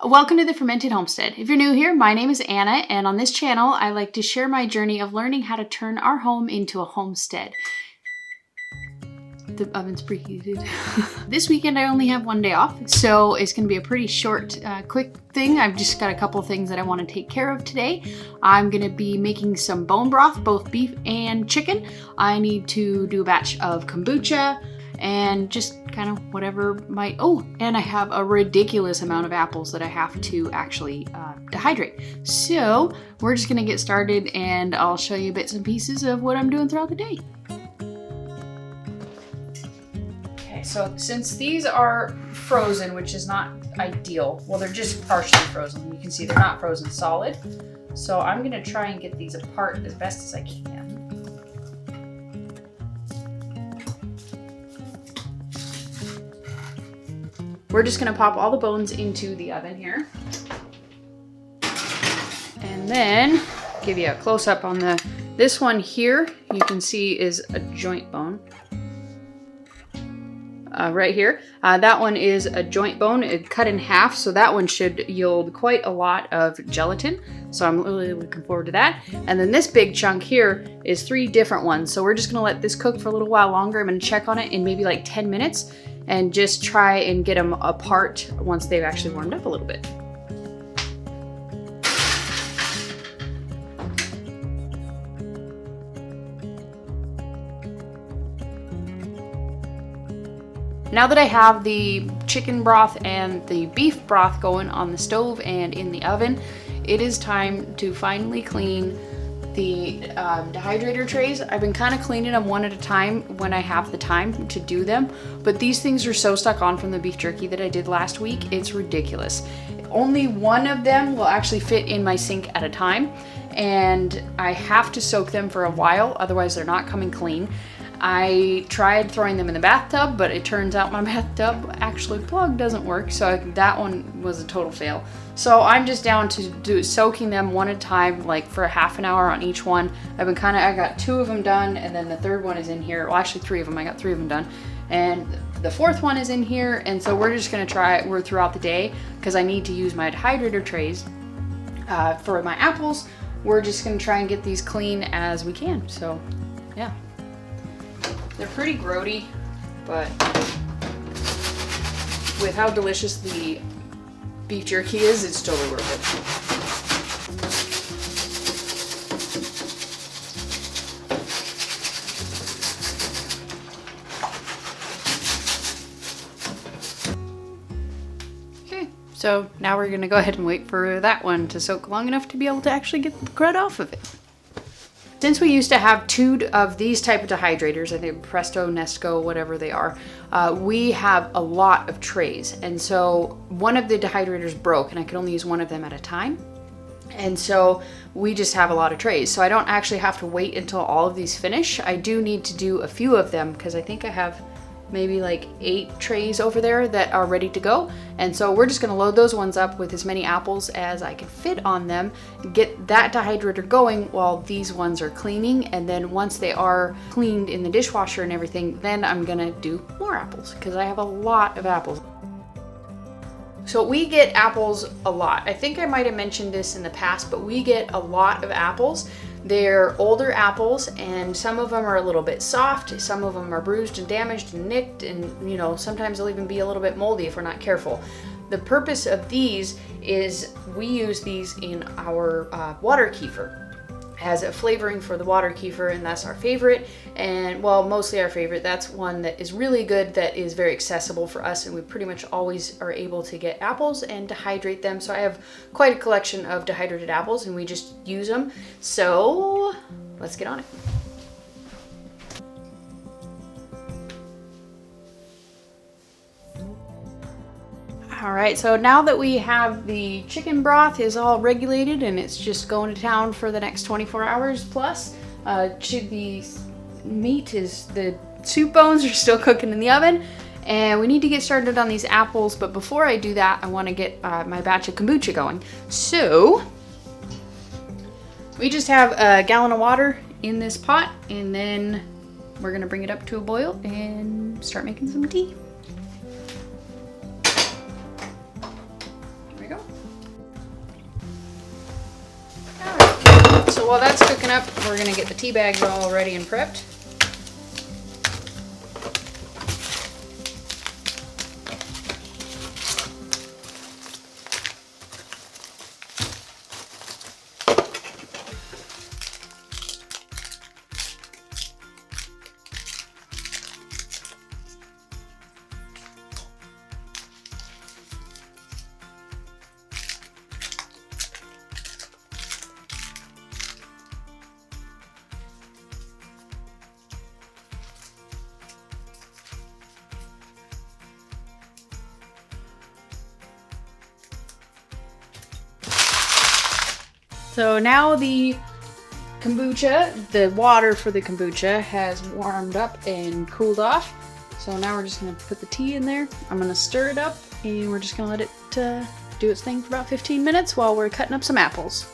Welcome to the Fermented Homestead. If you're new here, my name is Anna, and on this channel, I like to share my journey of learning how to turn our home into a homestead. The oven's preheated. This weekend I only have one day off, so it's going to be a pretty short, quick thing. I've just got a couple things that I want to take care of today. I'm going to be making some bone broth, both beef and chicken. I need to do a batch of kombucha and just kind of whatever might, and I have a ridiculous amount of apples that I have to actually dehydrate. So we're just going to get started and I'll show you bits and pieces of what I'm doing throughout the day. So since these are frozen, which is not ideal, well, they're just partially frozen. You can see they're not frozen solid. So I'm going to try and get these apart as best as I can. We're just going to pop all the bones into the oven here. And then give you a close up on this one here. You can see is a joint bone. Right here. That one is a joint bone. It cut in half, so that one should yield quite a lot of gelatin. So I'm really looking forward to that. And then this big chunk here is 3 different ones. So we're just gonna let this cook for a little while longer. I'm gonna check on it in maybe like 10 minutes and just try and get them apart once they've actually warmed up a little bit. Now that I have the chicken broth and the beef broth going on the stove and in the oven, it is time to finally clean the dehydrator trays. I've been kind of cleaning them one at a time when I have the time to do them, but these things are so stuck on from the beef jerky that I did last week, it's ridiculous. Only one of them will actually fit in my sink at a time, and I have to soak them for a while, otherwise they're not coming clean. I tried throwing them in the bathtub, but it turns out my bathtub actually plug doesn't work, so that one was a total fail. So I'm just down to soaking them one at a time, like for a half an hour on each one. I got 2 of them done, and then the third one is in here. Well, actually 3 of them. I got 3 of them done, and the 4th one is in here. And so we're just gonna try it throughout the day because I need to use my dehydrator trays for my apples. We're just gonna try and get these clean as we can. So, yeah. They're pretty grody, but with how delicious the beef jerky is, it's totally worth it. Okay, so now we're gonna go ahead and wait for that one to soak long enough to be able to actually get the crud off of it. Since we used to have 2 of these type of dehydrators, I think Presto, Nesco, whatever they are, we have a lot of trays. And so one of the dehydrators broke and I could only use one of them at a time. And so we just have a lot of trays. So I don't actually have to wait until all of these finish. I do need to do a few of them because I think I have maybe like 8 trays over there that are ready to go. And so we're just gonna load those ones up with as many apples as I can fit on them, get that dehydrator going while these ones are cleaning. And then once they are cleaned in the dishwasher and everything, then I'm gonna do more apples because I have a lot of apples. So we get apples a lot. I think I might have mentioned this in the past, but we get a lot of apples. They're older apples, and some of them are a little bit soft, some of them are bruised and damaged and nicked, and sometimes they'll even be a little bit moldy if we're not careful. The purpose of these is we use these in our water kefir as a flavoring for the water kefir, and that's our favorite, and well, mostly our favorite. That's one that is really good, that is very accessible for us, and we pretty much always are able to get apples and dehydrate them. So I have quite a collection of dehydrated apples and we just use them. So let's get on it. All right, so now that we have the chicken broth is all regulated and it's just going to town for the next 24 hours plus, the soup bones are still cooking in the oven, and we need to get started on these apples. But before I do that, I want to get my batch of kombucha going. So we just have a gallon of water in this pot, and then we're gonna bring it up to a boil and start making some tea. we go. Alright, so while that's cooking up, we're gonna get the tea bags all ready and prepped. So now the kombucha, the water for the kombucha has warmed up and cooled off. So now we're just gonna put the tea in there. I'm gonna stir it up and we're just gonna let it do its thing for about 15 minutes while we're cutting up some apples.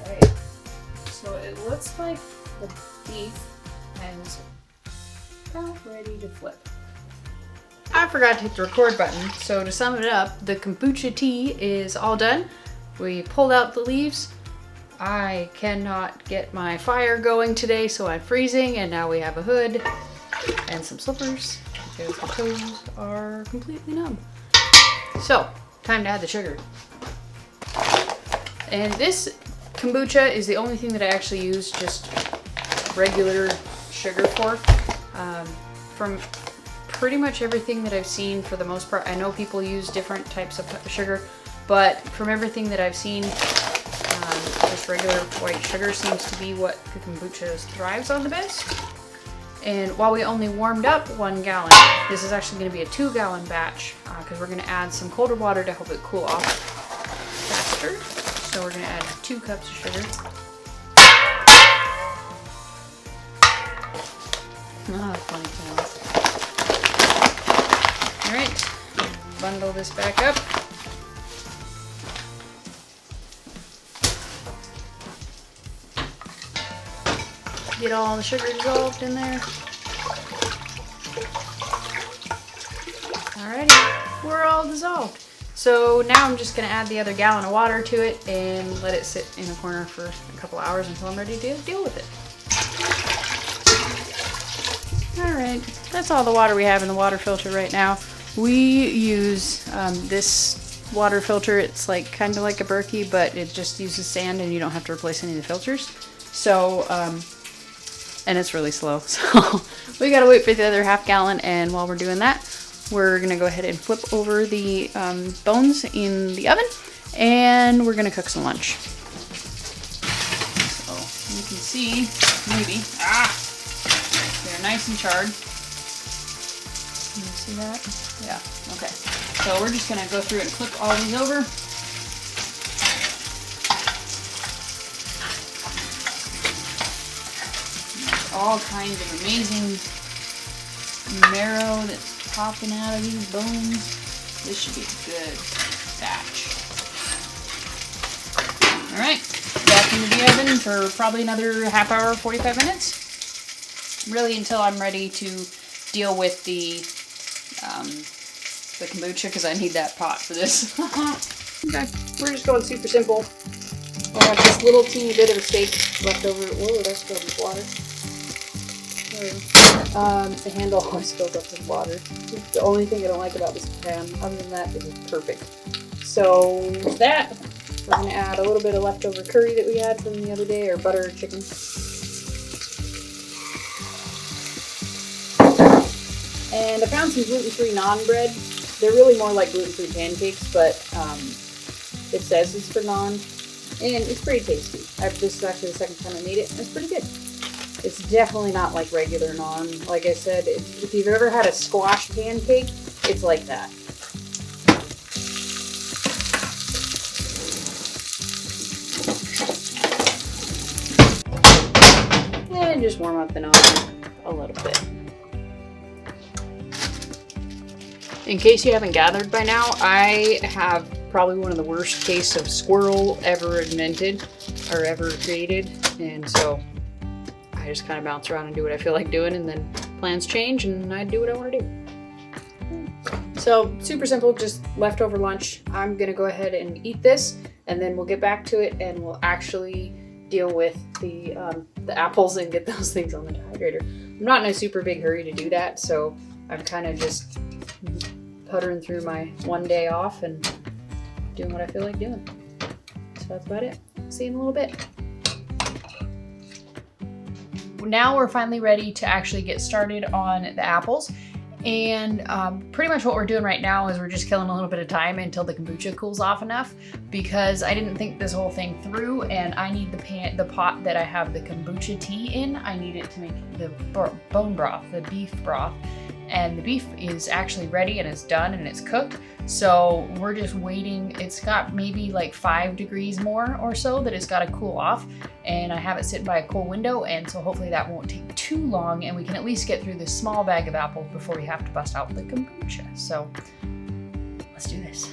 Okay. So it looks like the beef has about ready to flip. I forgot to hit the record button, so to sum it up, the kombucha tea is all done. We pulled out the leaves. I cannot get my fire going today, so I'm freezing, and now we have a hood and some slippers because the toes are completely numb. So, time to add the sugar. And this kombucha is the only thing that I actually use just regular sugar for. From pretty much everything that I've seen, for the most part, I know people use different types of sugar, but from everything that I've seen, just regular white sugar seems to be what the kombucha thrives on the best. And while we only warmed up 1 gallon, this is actually going to be a 2-gallon batch because we're going to add some colder water to help it cool off faster. So we're going to add 2 cups of sugar. Oh, funny sounds. Alright, bundle this back up. Get all the sugar dissolved in there. Alrighty, we're all dissolved. So now I'm just going to add the other gallon of water to it and let it sit in the corner for a couple hours until I'm ready to deal with it. Alright, that's all the water we have in the water filter right now. We use this water filter. It's like kind of like a Berkey, but it just uses sand and you don't have to replace any of the filters. So, and it's really slow. So we gotta wait for the other half gallon, and while we're doing that, we're gonna go ahead and flip over the bones in the oven, and we're gonna cook some lunch. So you can see, maybe, they're nice and charred. Can you see that? Yeah, okay. So we're just gonna go through and flip all these over. There's all kinds of amazing marrow that's popping out of these bones. This should be a good batch. Alright, back into the oven for probably another half hour, 45 minutes. Really until I'm ready to deal with the kombucha, because I need that pot for this. Okay, we're just going super simple. I have this little teeny bit of a steak left over. Whoa, that's filled with water. The handle always filled up with water. It's the only thing I don't like about this pan. Other than that, it is perfect. So with that, we're going to add a little bit of leftover curry that we had from the other day, or butter chicken. And I found some gluten-free naan bread. They're really more like gluten-free pancakes, but it says it's for naan, and it's pretty tasty. This is actually the second time I made it, and it's pretty good. It's definitely not like regular naan. Like I said, if you've ever had a squash pancake, it's like that. And just warm up the naan a little bit. In case you haven't gathered by now, I have probably one of the worst case of squirrel ever invented or ever created, and so I just kind of bounce around and do what I feel like doing, and then plans change and I do what I want to do. So super simple, just leftover lunch. I'm gonna go ahead and eat this, and then we'll get back to it and we'll actually deal with the apples and get those things on the dehydrator. I'm not in a super big hurry to do that, so I'm kind of just puttering through my one day off and doing what I feel like doing. So that's about it. See you in a little bit. Now we're finally ready to actually get started on the apples. And pretty much what we're doing right now is we're just killing a little bit of time until the kombucha cools off enough, because I didn't think this whole thing through, and I need the pot that I have the kombucha tea in. I need it to make the bone broth, the beef broth, and the beef is actually ready and it's done and it's cooked. So we're just waiting. It's got maybe like 5 degrees more or so that it's got to cool off, and I have it sitting by a cool window, and so hopefully that won't take too long and we can at least get through this small bag of apples before we have to bust out the kombucha. So let's do this.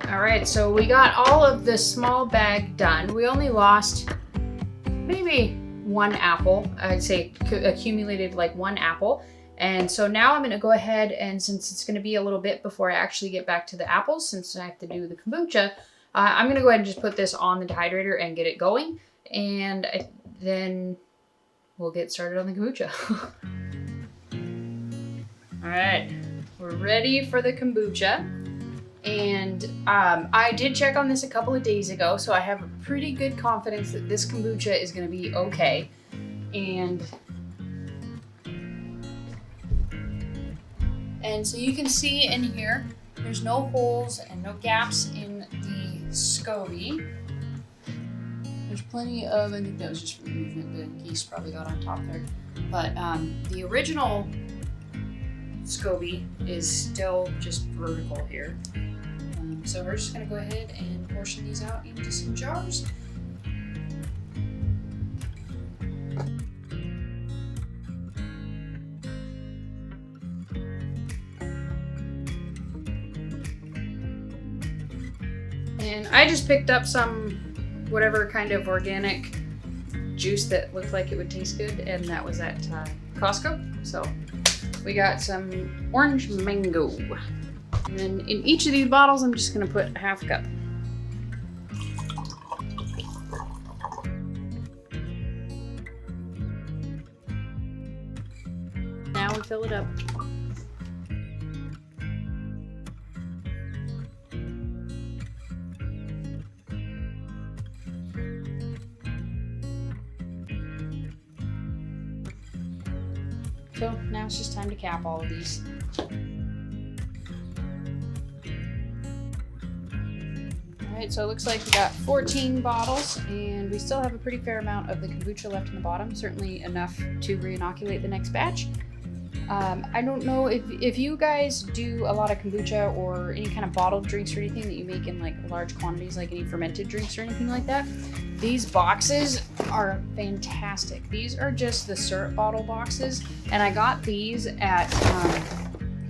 All right, so we got all of the small bag done. We only lost maybe 1 apple. I'd say accumulated like 1 apple. And so now I'm gonna go ahead, and since it's gonna be a little bit before I actually get back to the apples, since I have to do the kombucha, I'm gonna go ahead and just put this on the dehydrator and get it going. And then we'll get started on the kombucha. All right, we're ready for the kombucha. And I did check on this a couple of days ago, so I have a pretty good confidence that this kombucha is going to be okay. And so you can see in here, there's no holes and no gaps in the SCOBY. There's plenty of, I think that was just from movement, the geese probably got on top there. But the original SCOBY is still just vertical here. So we're just gonna go ahead and portion these out into some jars. And I just picked up some whatever kind of organic juice that looked like it would taste good, and that was at Costco. So we got some orange mango. And then in each of these bottles, I'm just gonna put a half cup. Now we fill it up. So now it's just time to cap all of these. Alright, so it looks like we got 14 bottles, and we still have a pretty fair amount of the kombucha left in the bottom, certainly enough to re-inoculate the next batch. I don't know if you guys do a lot of kombucha or any kind of bottled drinks or anything that you make in like large quantities, like any fermented drinks or anything like that. These boxes are fantastic. These are just the syrup bottle boxes, and I got these at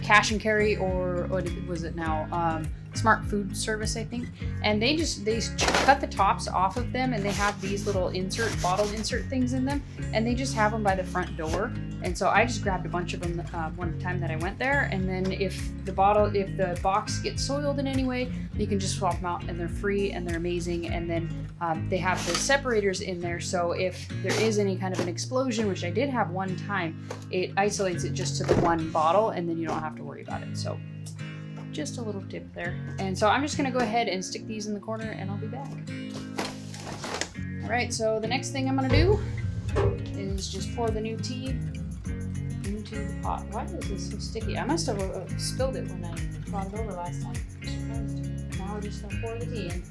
Cash and Carry, or what was it now? Smart Food Service, I think. And they cut the tops off of them, and they have these little bottle insert things in them, and they just have them by the front door. And so I just grabbed a bunch of them one time that I went there, and then if the box gets soiled in any way, you can just swap them out, and they're free and they're amazing. And then they have the separators in there, so if there is any kind of an explosion, which I did have one time, it isolates it just to the one bottle, and then you don't have to worry about it. So just a little tip there. And so I'm just gonna go ahead and stick these in the corner, and I'll be back. All right, so the next thing I'm gonna do is just pour the new tea into the pot. Why is this so sticky? I must have spilled it when I brought it over last time. I'm surprised. Now we're just gonna pour the tea in.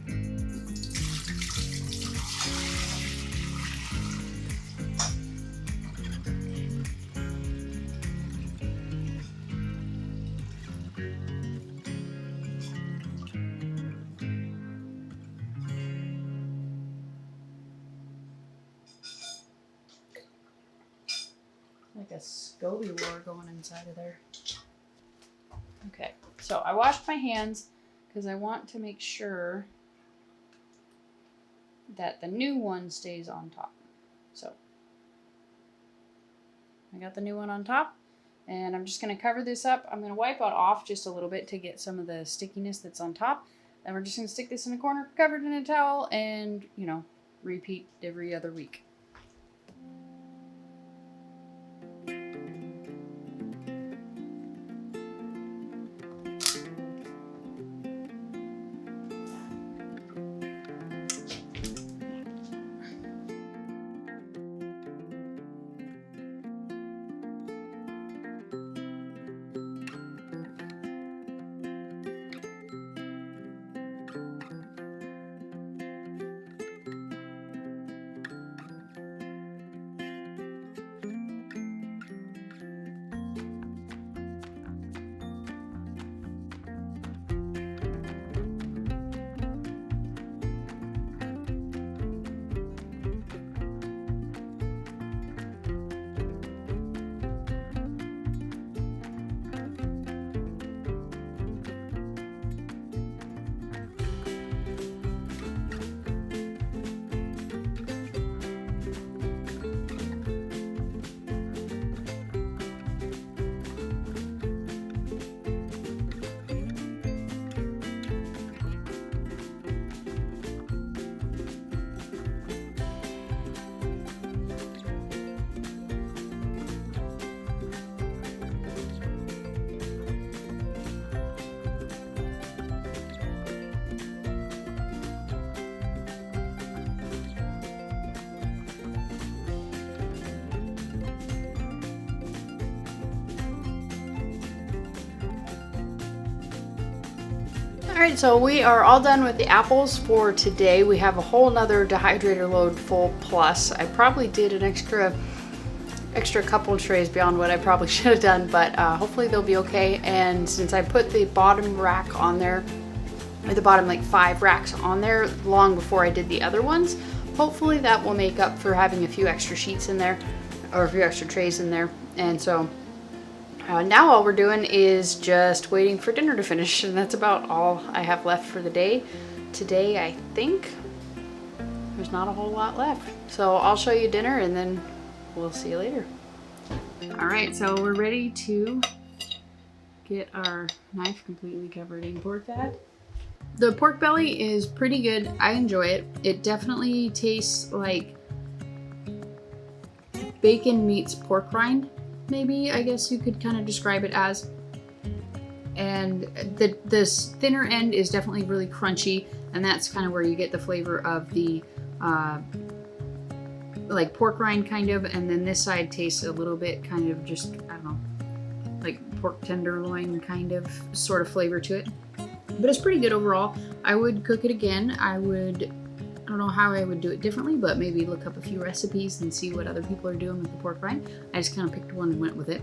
SCOBY war going inside of there. Okay, so I washed my hands because I want to make sure that the new one stays on top. So I got the new one on top, and I'm just going to cover this up. I'm going to wipe it off just a little bit to get some of the stickiness that's on top. And we're just going to stick this in a corner covered in a towel and, you know, repeat every other week. Alright, so we are all done with the apples for today. We have a whole nother dehydrator load full plus. I probably did an extra couple trays beyond what I probably should have done, but hopefully they'll be okay. And since I put the bottom rack on there, or the bottom like 5 racks on there long before I did the other ones, hopefully that will make up for having a few extra sheets in there, or a few extra trays in there. And so now all we're doing is just waiting for dinner to finish, and that's about all I have left for the day. Today, I think there's not a whole lot left. So I'll show you dinner and then we'll see you later. All right, so we're ready to get our knife completely covered in pork fat. The pork belly is pretty good. I enjoy it. It definitely tastes like bacon meets pork rind. Maybe, I guess you could kind of describe it as. And this thinner end is definitely really crunchy, and that's kind of where you get the flavor of the like pork rind kind of, and then this side tastes a little bit kind of just, I don't know, like pork tenderloin kind of sort of flavor to it. But it's pretty good overall. I would cook it again. I don't know how I would do it differently, but maybe look up a few recipes and see what other people are doing with the pork rind. I just kind of picked one and went with it.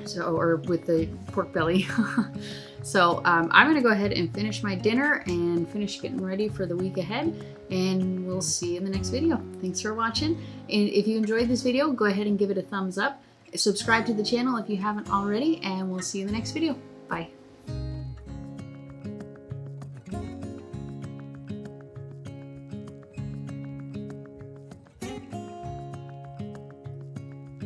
So, or with the pork belly. So I'm gonna go ahead and finish my dinner and finish getting ready for the week ahead, and we'll see you in the next video. Thanks for watching. And if you enjoyed this video, go ahead and give it a thumbs up. Subscribe to the channel if you haven't already, and we'll see you in the next video. Bye.